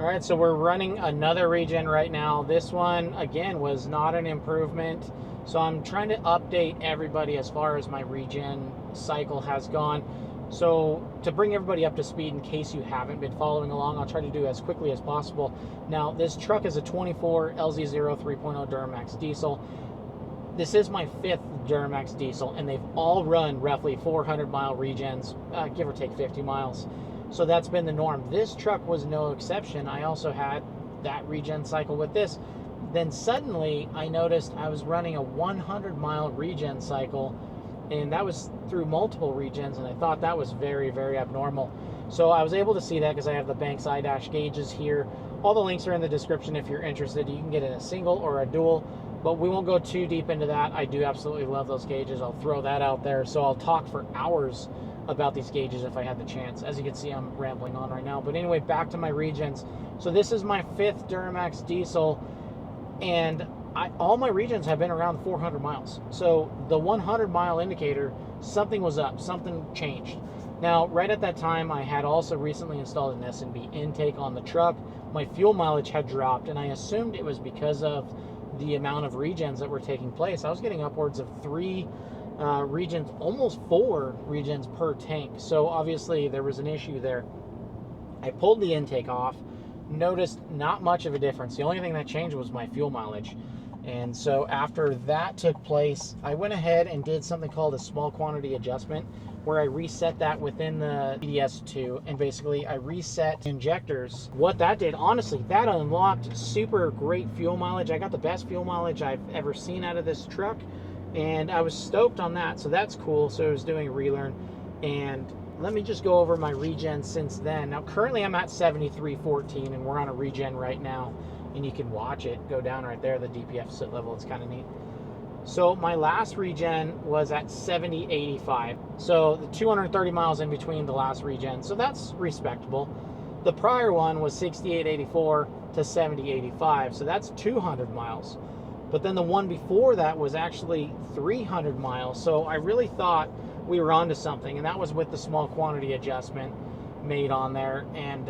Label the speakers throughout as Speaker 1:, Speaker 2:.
Speaker 1: All right, so we're running another regen right now. This one, again, was not an improvement. So I'm trying to update everybody as far as my regen cycle has gone. So to bring everybody up to speed, in case you haven't been following along, I'll try to do as quickly as possible. Now, this truck is a 24 LZ0 3.0 Duramax diesel. This is my 5th Duramax diesel, and they've all run roughly 400-mile regens, give or take 50 miles. So that's been the norm. This truck was no exception. I also had that regen cycle with this. Then suddenly I noticed I was running a 100-mile regen cycle, and that was through multiple regens, and I thought that was very, very abnormal. So I was able to see that because I have the Banks iDash gauges here. All the links are in the description if you're interested. You can get it in a single or a dual, but we won't go too deep into that. I do absolutely love those gauges. I'll throw that out there. So I'll talk for hours about these gauges if I had the chance. As you can see, I'm rambling on right now. But anyway, back to my regens. So this is my 5th Duramax diesel, and all my regens have been around 400 miles. So the 100-mile indicator, something was up, something changed. Now, right at that time, I had also recently installed an S&B intake on the truck. My fuel mileage had dropped, and I assumed it was because of the amount of regens that were taking place. I was getting upwards of 3 regens, almost 4 regens per tank. So obviously there was an issue there. I pulled the intake off, noticed not much of a difference. The only thing that changed was my fuel mileage. And so after that took place, I went ahead and did something called a small quantity adjustment, where I reset that within the EDS2, and basically I reset injectors. What that did, honestly, that unlocked super great fuel mileage. I got the best fuel mileage I've ever seen out of this truck, and I was stoked on that, so that's cool. So I was doing a relearn, and let me just go over my regen since then. Now currently I'm at 7314, and we're on a regen right now, and you can watch it go down right there, the DPF sit level. It's kind of neat. So my last regen was at 7085. So the 230 miles in between the last regen. So that's respectable. The prior one was 6884 to 7085. So that's 200 miles. But then the one before that was actually 300 miles. So I really thought we were onto something, and that was with the small quantity adjustment made on there. And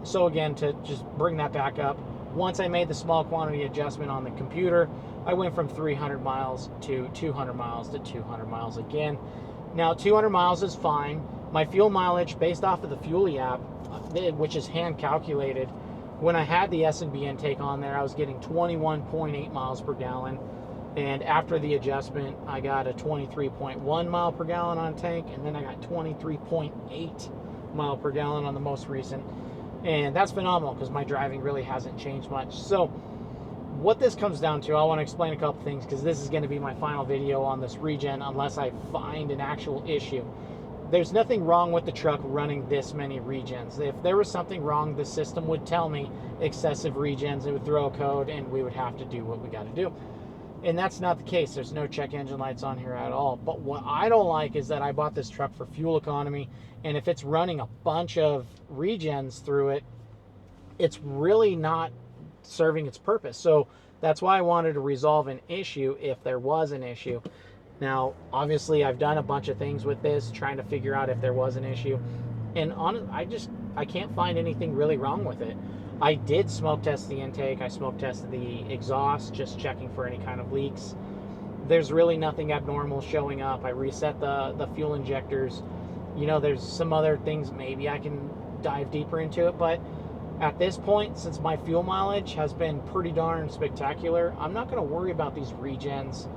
Speaker 1: so again, to just bring that back up, once I made the small quantity adjustment on the computer, I went from 300 miles to 200 miles to 200 miles again. Now 200 miles is fine. My fuel mileage based off of the Fuelie app, which is hand calculated, when I had the S&B intake on there, I was getting 21.8 miles per gallon. And after the adjustment, I got a 23.1 mile per gallon on tank, and then I got 23.8 mile per gallon on the most recent. And that's phenomenal because my driving really hasn't changed much. So what this comes down to, I want to explain a couple things, because this is going to be my final video on this regen unless I find an actual issue. There's nothing wrong with the truck running this many regens. If there was something wrong, the system would tell me excessive regens. It would throw a code, and we would have to do what we got to do. And that's not the case. There's no check engine lights on here at all. But what I don't like is that I bought this truck for fuel economy, and if it's running a bunch of regens through it, it's really not serving its purpose. So that's why I wanted to resolve an issue if there was an issue. Now, obviously, I've done a bunch of things with this, trying to figure out if there was an issue. And I can't find anything really wrong with it. I did smoke test the intake. I smoke tested the exhaust, just checking for any kind of leaks. There's really nothing abnormal showing up. I reset the fuel injectors. You know, there's some other things maybe I can dive deeper into it, but at this point, since my fuel mileage has been pretty darn spectacular, I'm not going to worry about these regens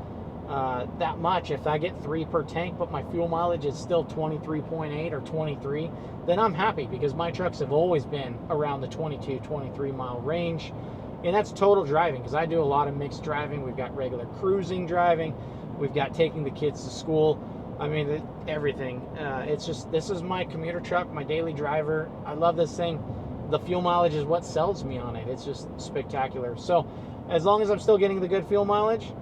Speaker 1: that much. If I get 3 per tank, but my fuel mileage is still 23.8 or 23, then I'm happy, because my trucks have always been around the 22, 23 mile range. And that's total driving, because I do a lot of mixed driving. We've got regular cruising driving. We've got taking the kids to school. I mean, everything. It's just, this is my commuter truck, my daily driver. I love this thing. The fuel mileage is what sells me on it. It's just spectacular. So as long as I'm still getting the good fuel mileage,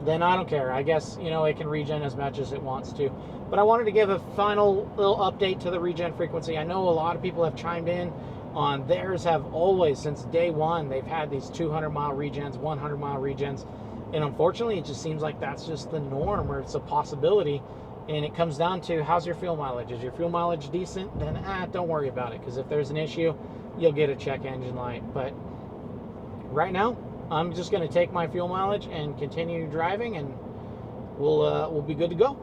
Speaker 1: then I don't care. I guess, you know, it can regen as much as it wants to. But I wanted to give a final little update to the regen frequency. I know a lot of people have chimed in on theirs. Have always, since day one, they've had these 200 mile regens, 100 mile regens. And unfortunately, it just seems like that's just the norm, or it's a possibility. And it comes down to, how's your fuel mileage? Is your fuel mileage decent? Then don't worry about it, because if there's an issue, you'll get a check engine light. But right now, I'm just going to take my fuel mileage and continue driving, and we'll be good to go.